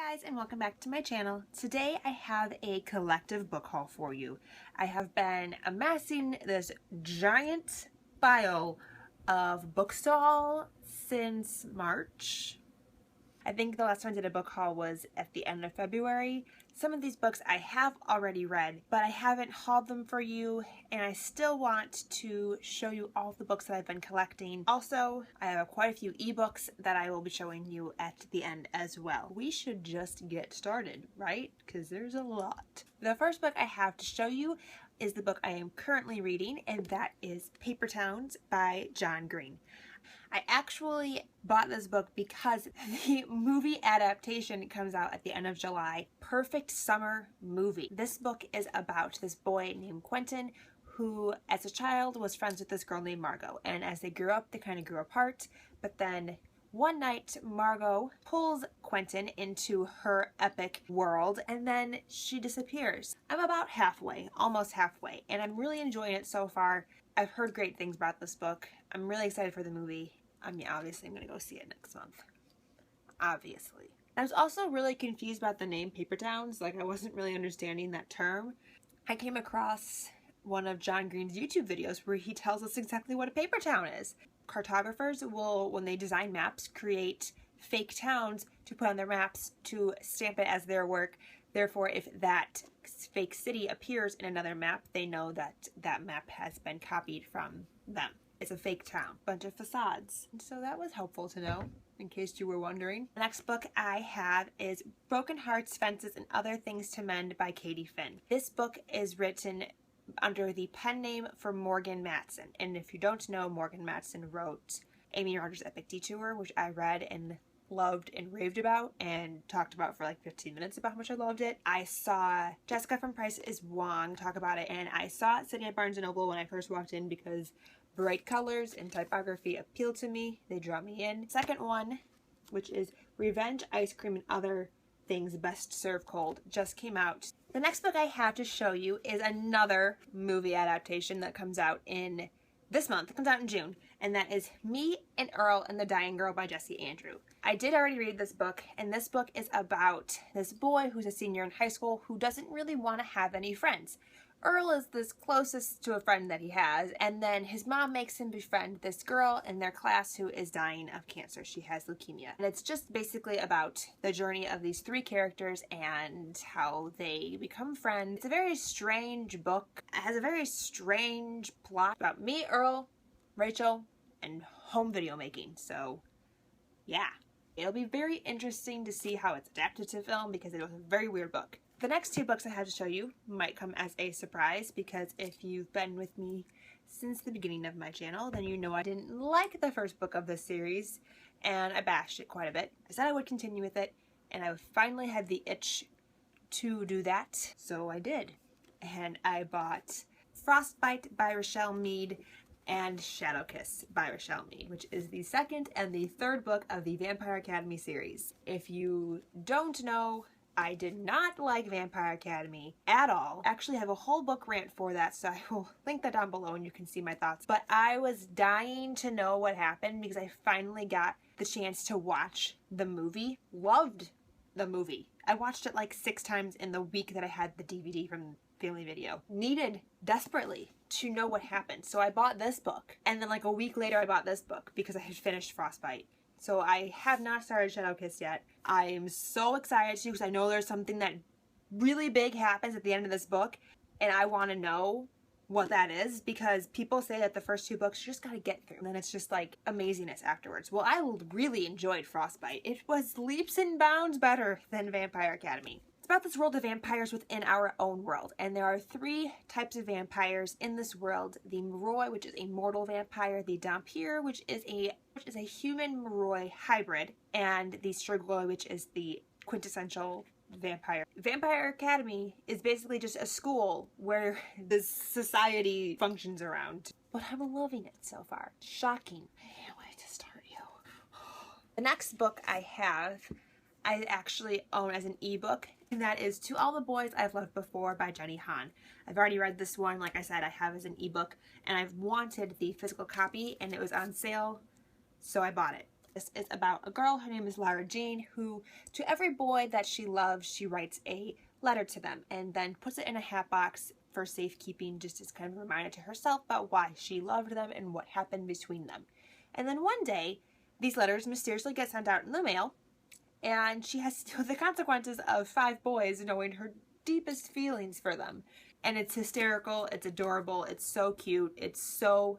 Hi guys, and welcome back to my channel. Today I have a collective book haul for you. I have been amassing this giant pile of bookstall since March. I think the last time I did a book haul was at the end of February. Some of these books I have already read, but I haven't hauled them for you, and I still want to show you all of the books that I've been collecting. Also, I have quite a few ebooks that I will be showing you at the end as well. We should just get started, right? Because there's a lot. The first book I have to show you is the book I am currently reading, and that is Paper Towns by John Green. I actually bought this book because the movie adaptation comes out at the end of July. Perfect summer movie. This book is about this boy named Quentin who, as a child, was friends with this girl named Margot. And as they grew up, they kind of grew apart. But then one night, Margot pulls Quentin into her epic world, and then she disappears. I'm about halfway, almost halfway, and I'm really enjoying it so far. I've heard great things about this book. I'm really excited for the movie. I mean, obviously I'm going to go see it next month. Obviously. I was also really confused about the name Paper Towns. Like, I wasn't really understanding that term. I came across one of John Green's YouTube videos where he tells us exactly what a paper town is. Cartographers will, when they design maps, create fake towns to put on their maps to stamp it as their work. Therefore, if that fake city appears in another map, they know that that map has been copied from them. It's a fake town. Bunch of facades. And so that was helpful to know, in case you were wondering. The next book I have is Broken Hearts, Fences, and Other Things to Mend by Katie Finn. This book is written under the pen name for Morgan Matson. And if you don't know, Morgan Matson wrote Amy Rogers' Epic Detour, which I read and loved and raved about and talked about for like 15 minutes about how much I loved it. I saw Jessica from Price is Wrong talk about it, and I saw it sitting at Barnes & Noble when I first walked in because bright colors and typography appeal to me. They draw me in. Second one, which is Revenge, Ice Cream, and Other Things Best Served Cold, just came out. The next book I have to show you is another movie adaptation that comes out in this month. It comes out in June, and that is Me and Earl and the Dying Girl by Jesse Andrew. I did already read this book, and this book is about this boy who's a senior in high school who doesn't really want to have any friends. Earl is this closest to a friend that he has, and then his mom makes him befriend this girl in their class who is dying of cancer. She has leukemia. And it's just basically about the journey of these three characters and how they become friends. It's a very strange book. It has a very strange plot about me, Earl, Rachel, and home video making. So, yeah. It'll be very interesting to see how it's adapted to film because it was a very weird book. The next two books I have to show you might come as a surprise because if you've been with me since the beginning of my channel, then you know I didn't like the first book of this series and I bashed it quite a bit. I said I would continue with it, and I finally had the itch to do that, so I did. And I bought Frostbite by Richelle Mead and Shadow Kiss by Richelle Mead, which is the second and the third book of the Vampire Academy series. If you don't know, I did not like Vampire Academy at all. I actually have a whole book rant for that, so I will link that down below and you can see my thoughts. But I was dying to know what happened because I finally got the chance to watch the movie. Loved the movie. I watched it like 6 times in the week that I had the DVD from Family Video. Needed desperately to know what happened. So I bought this book, and then like a week later I bought this book because I had finished Frostbite. So I have not started Shadow Kiss yet. I am so excited to because I know there's something that really big happens at the end of this book, and I want to know what that is because people say that the first 2 books you just got to get through, and then it's just like amazingness afterwards. Well, I really enjoyed Frostbite. It was leaps and bounds better than Vampire Academy. It's about this world of vampires within our own world, and there are 3 types of vampires in this world. The Moroi, which is a mortal vampire, the Dhampir, which is a human Moroi hybrid, and the Strigoi, which is the quintessential vampire. Vampire Academy is basically just a school where this society functions around. But I'm loving it so far. Shocking. I can't wait to start you. The next book I have, I actually own as an ebook, and that is To All the Boys I've Loved Before by Jenny Han. I've already read this one. Like I said, I have as an ebook, and I've wanted the physical copy, and it was on sale, so I bought it. This is about a girl, her name is Lara Jean, who to every boy that she loves, she writes a letter to them and then puts it in a hat box for safekeeping, just as kind of a reminder to herself about why she loved them and what happened between them. And then one day, these letters mysteriously get sent out in the mail, and she has to deal with the consequences of 5 boys knowing her deepest feelings for them. And it's hysterical, it's adorable, it's so cute, it's so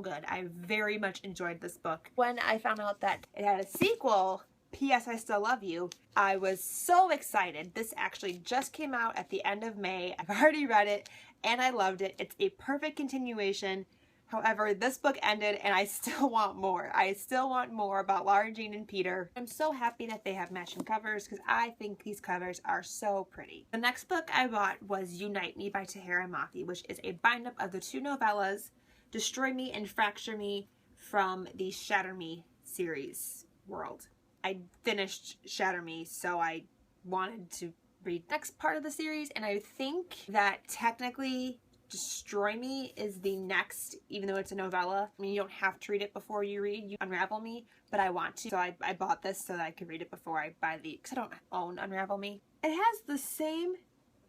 good. I very much enjoyed this book. When I found out that it had a sequel, P.S. I Still Love You, I was so excited. This actually just came out at the end of May. I've already read it and I loved it. It's a perfect continuation. However, this book ended and I still want more. I still want more about Lara Jean and Peter. I'm so happy that they have matching covers because I think these covers are so pretty. The next book I bought was Unite Me by Tahereh and Mafi, which is a bind-up of the 2 novellas, Destroy Me and Fracture Me, from the Shatter Me series world. I finished Shatter Me, so I wanted to read the next part of the series, and I think that technically Destroy Me is the next, even though it's a novella. I mean, you don't have to read it before you read Unravel Me, but I want to. So I bought this so that I could read it before I buy because I don't own Unravel Me. It has the same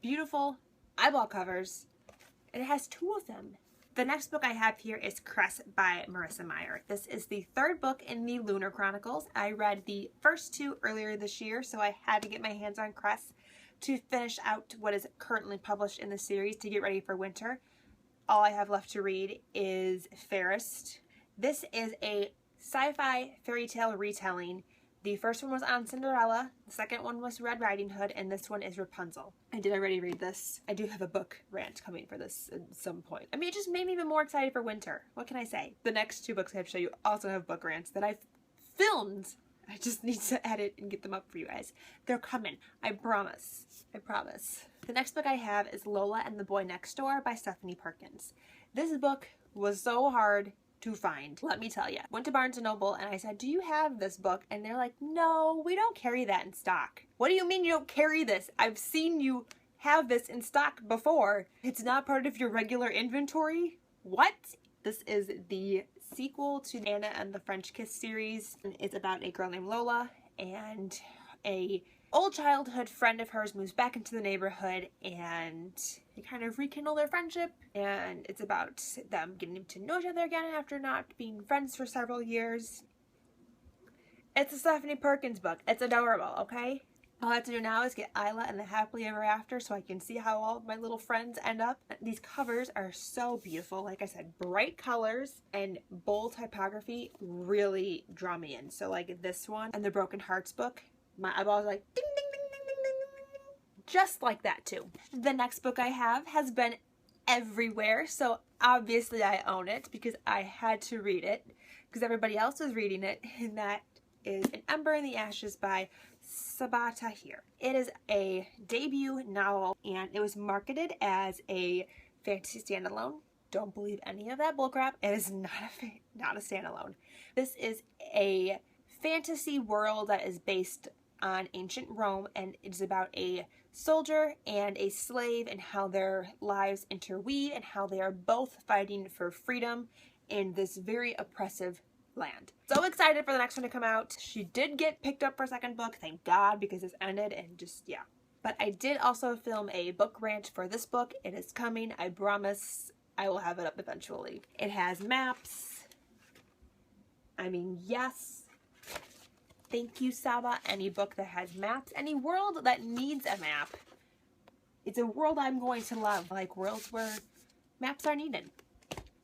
beautiful eyeball covers, and it has 2 of them. The next book I have here is Cress by Marissa Meyer. This is the 3rd book in the Lunar Chronicles. I read the first 2 earlier this year, so I had to get my hands on Cress to finish out what is currently published in the series to get ready for winter. All I have left to read is Fairest. This is a sci-fi fairy tale retelling. The first one was on Cinderella, the second one was Red Riding Hood, and this one is Rapunzel. I did already read this. I do have a book rant coming for this at some point. I mean, it just made me even more excited for winter. What can I say? The next 2 books I have to show you also have book rants that I've filmed. I just need to edit and get them up for you guys. They're coming. I promise. I promise. The next book I have is Lola and the Boy Next Door by Stephanie Perkins. This book was so hard to find, let me tell you. Went to Barnes & Noble and I said, do you have this book? And they're like, no, we don't carry that in stock. What do you mean you don't carry this? I've seen you have this in stock before. It's not part of your regular inventory? What? This is the sequel to Anna and the French Kiss series. It's about a girl named Lola and a old childhood friend of hers moves back into the neighborhood and they kind of rekindle their friendship, and it's about them getting to know each other again after not being friends for several years. It's a Stephanie Perkins book. It's adorable, okay? All I have to do now is get Isla and the Happily Ever After so I can see how all of my little friends end up. These covers are so beautiful. Like I said, bright colors and bold typography really draw me in. So like this one and the Broken Hearts book, my eyeballs are like ding, ding, ding, ding, ding, ding, ding, ding. Just like that too. The next book I have has been everywhere, so obviously I own it because I had to read it because everybody else was reading it, and that is An Ember in the Ashes by Sabaa Tahir. It is a debut novel and it was marketed as a fantasy standalone. Don't believe any of that bullcrap. It is not a standalone. This is a fantasy world that is based on ancient Rome, and it's about a soldier and a slave and how their lives interweave and how they are both fighting for freedom in this very oppressive land. So excited for the next one to come out. She did get picked up for a second book, thank God, because this ended and just, yeah. But I did also film a book rant for this book. It is coming. I promise I will have it up eventually. It has maps. I mean, yes. Thank you, Sabaa. Any book that has maps, any world that needs a map. It's a world I'm going to love, like worlds where maps are needed.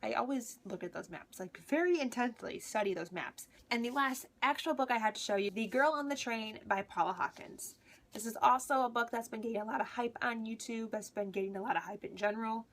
I always look at those maps, like very intensely study those maps. And the last actual book I had to show you, The Girl on the Train by Paula Hawkins. This is also a book that's been getting a lot of hype on YouTube, that's been getting a lot of hype in general.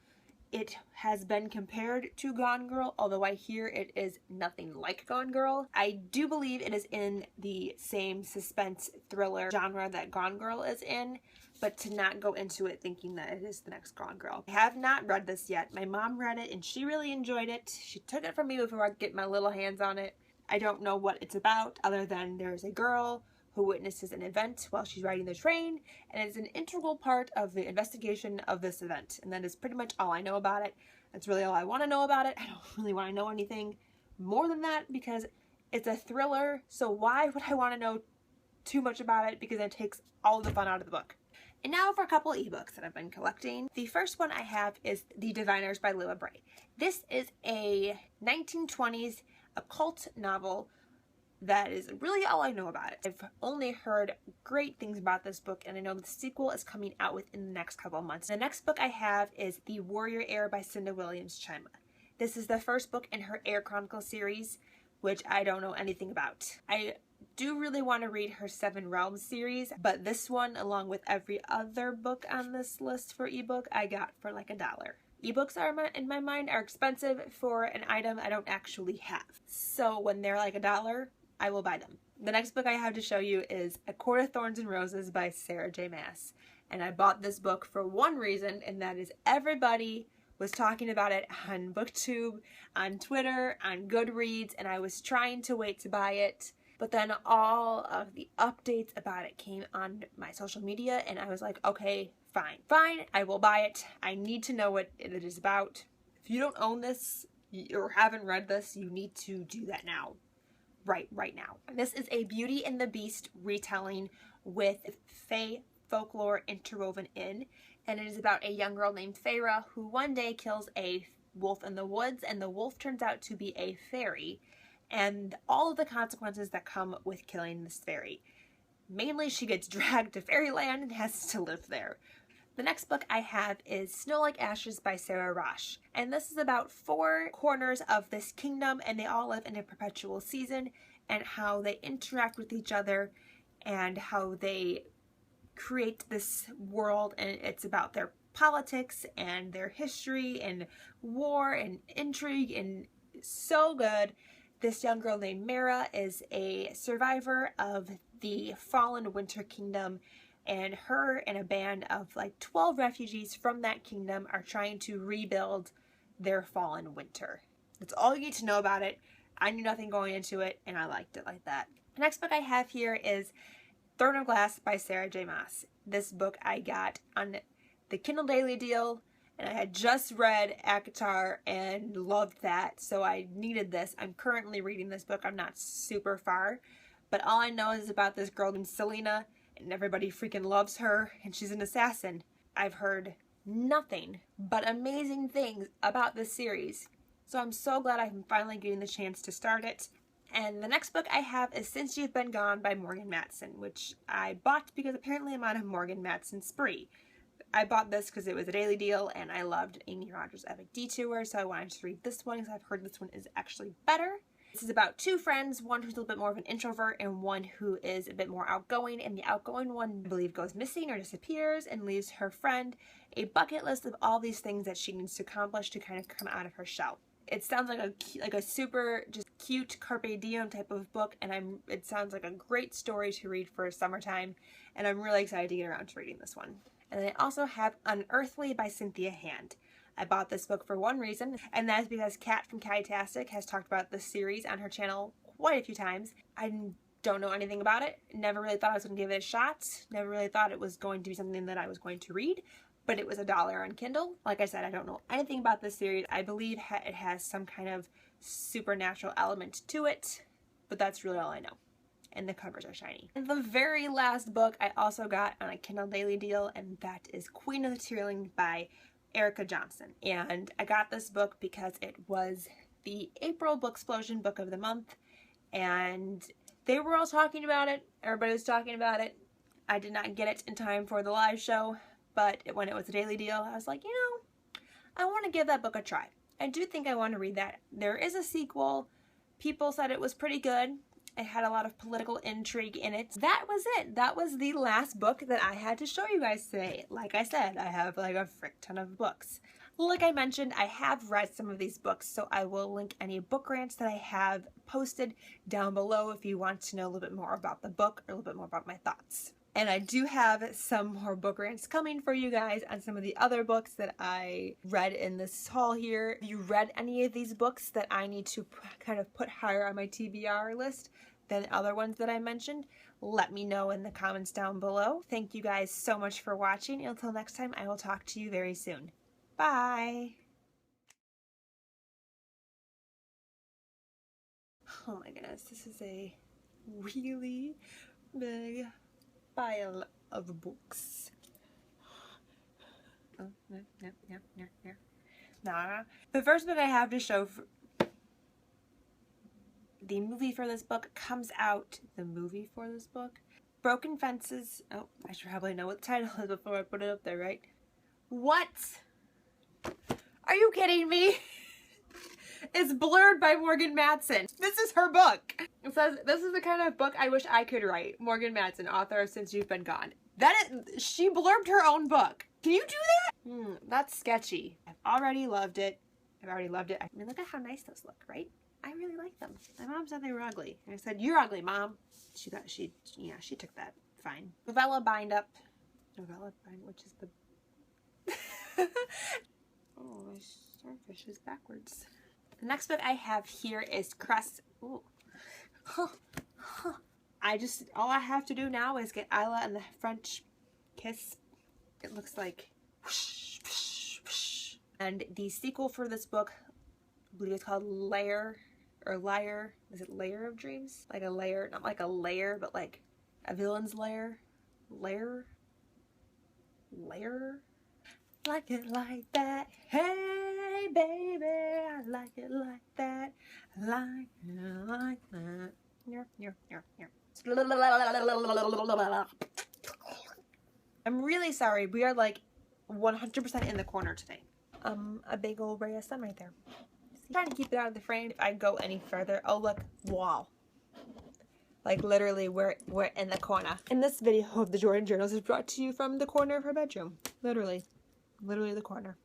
It has been compared to Gone Girl, although I hear it is nothing like Gone Girl. I do believe it is in the same suspense thriller genre that Gone Girl is in, but to not go into it thinking that it is the next Gone Girl. I have not read this yet. My mom read it and she really enjoyed it. She took it from me before I could get my little hands on it. I don't know what it's about other than there's a girl who witnesses an event while she's riding the train, and it's an integral part of the investigation of this event. And that is pretty much all I know about it. That's really all I want to know about it. I don't really want to know anything more than that because It's a thriller, so why would I want to know too much about it? Because it takes all the fun out of the book. And now for a couple ebooks that I've been collecting. The first one I have is The Diviners by Libba Bray. This is a 1920s occult novel that is really all I know about it. I've only heard great things about this book, and I know the sequel is coming out within the next couple of months. The next book I have is The Warrior Heir by Cinda Williams-Chima. This is the first book in her Heir Chronicles series, which I don't know anything about. I do really want to read her Seven Realms series, but this one, along with every other book on this list for ebook, I got for like $1. Ebooks are, in my mind, are expensive for an item I don't actually have. So when they're like $1, I will buy them. The next book I have to show you is A Court of Thorns and Roses by Sarah J. Maas. And I bought this book for one reason, and that is everybody was talking about it on BookTube, on Twitter, on Goodreads, and I was trying to wait to buy it. But then all of the updates about it came on my social media, and I was like, okay, fine, I will buy it. I need to know what it is about. If you don't own this or haven't read this, you need to do that now. Right now. This is a Beauty and the Beast retelling with Fae folklore interwoven in, and it is about a young girl named Tahereh who one day kills a wolf in the woods, and the wolf turns out to be a fairy, and all of the consequences that come with killing this fairy. Mainly, she gets dragged to fairyland and has to live there. The next book I have is Snow Like Ashes by Sarah Rosh, and this is about 4 corners of this kingdom, and they all live in a perpetual season, and how they interact with each other and how they create this world, and it's about their politics and their history and war and intrigue, and so good. This young girl named Meyer is a survivor of the fallen Winter Kingdom, and her and a band of like 12 refugees from that kingdom are trying to rebuild their fallen winter. That's all you need to know about it. I knew nothing going into it, and I liked it like that. The next book I have here is Throne of Glass by Sarah J. Maas. This book I got on the Kindle Daily deal, and I had just read ACOTAR and loved that, so I needed this. I'm currently reading this book. I'm not super far, but all I know is about this girl named Selena, and everybody freaking loves her, and she's an assassin. I've heard nothing but amazing things about this series, so I'm so glad I'm finally getting the chance to start it. And the next book I have is Since You've Been Gone by Morgan Matson, which I bought because apparently I'm on a Morgan Matson spree. I bought this because it was a daily deal, and I loved Amy Rogers' epic Detour, so I wanted to read this one because I've heard this one is actually better. This is about 2 friends, one who's a little bit more of an introvert and one who is a bit more outgoing, and the outgoing one, I believe, goes missing or disappears and leaves her friend a bucket list of all these things that she needs to accomplish to kind of come out of her shell. It sounds like a super just cute carpe diem type of book, and it sounds like a great story to read for summertime, and I'm really excited to get around to reading this one. And then I also have Unearthly by Cynthia Hand. I bought this book for one reason, and that is because Kat from Cattastic has talked about this series on her channel quite a few times. I don't know anything about it, never really thought I was going to give it a shot, never really thought it was going to be something that I was going to read, but it was $1 on Kindle. Like I said, I don't know anything about this series. I believe it has some kind of supernatural element to it, but that's really all I know. And the covers are shiny. And the very last book I also got on a Kindle Daily deal, and that is Queen of the Tearling by Erica Johnson. And I got this book because it was the April Booksplosion book of the month, and they were all talking about it. Everybody was talking about it. I did not get it in time for the live show, but when it was a daily deal, I was like, you know, I want to give that book a try. I do think I want to read that. There is a sequel. People said it was pretty good. It had a lot of political intrigue in it. That was it. That was the last book that I had to show you guys today. Like I said, I have like a frick ton of books. Like I mentioned, I have read some of these books, so I will link any book rants that I have posted down below if you want to know a little bit more about the book or a little bit more about my thoughts. And I do have some more book rants coming for you guys on some of the other books that I read in this haul here. If you read any of these books that I need to kind of put higher on my TBR list than other ones that I mentioned, let me know in the comments down below. Thank you guys so much for watching. Until next time, I will talk to you very soon. Bye! Oh my goodness, this is a really big pile of books. Oh, yeah. Nah. The first book I have to show, the movie for this book comes out. The movie for this book? Broken Fences. Oh, I should probably know what the title is before I put it up there, right? What? Are you kidding me? It's Blurred by Morgan Matson. This is her book. It says, this is the kind of book I wish I could write. Morgan Matson, author of Since You've Been Gone. She blurbed her own book. Can you do that? That's sketchy. I've already loved it. I mean, look at how nice those look, right? I really like them. My mom said they were ugly. And I said, you're ugly, Mom. She took that fine. Novella bind, which is the... Oh, my starfish is backwards. The next book I have here is Cress. Ooh. All I have to do now is get Isla and the French kiss. It looks like whoosh, whoosh, whoosh. And the sequel for this book, I believe it's called Lair or Liar. Is it Lair of Dreams? Like a lair, not like a lair, but like a villain's lair. Lair? Like it like that. Hey baby, I like it like that. I like it like that. I'm really sorry. We are like 100% in the corner today. A big old ray of sun right there. I'm trying to keep it out of the frame. If I go any further, oh look, wall. Like literally, we're in the corner. And this video of the Jordan Journals is brought to you from the corner of her bedroom. Literally the corner.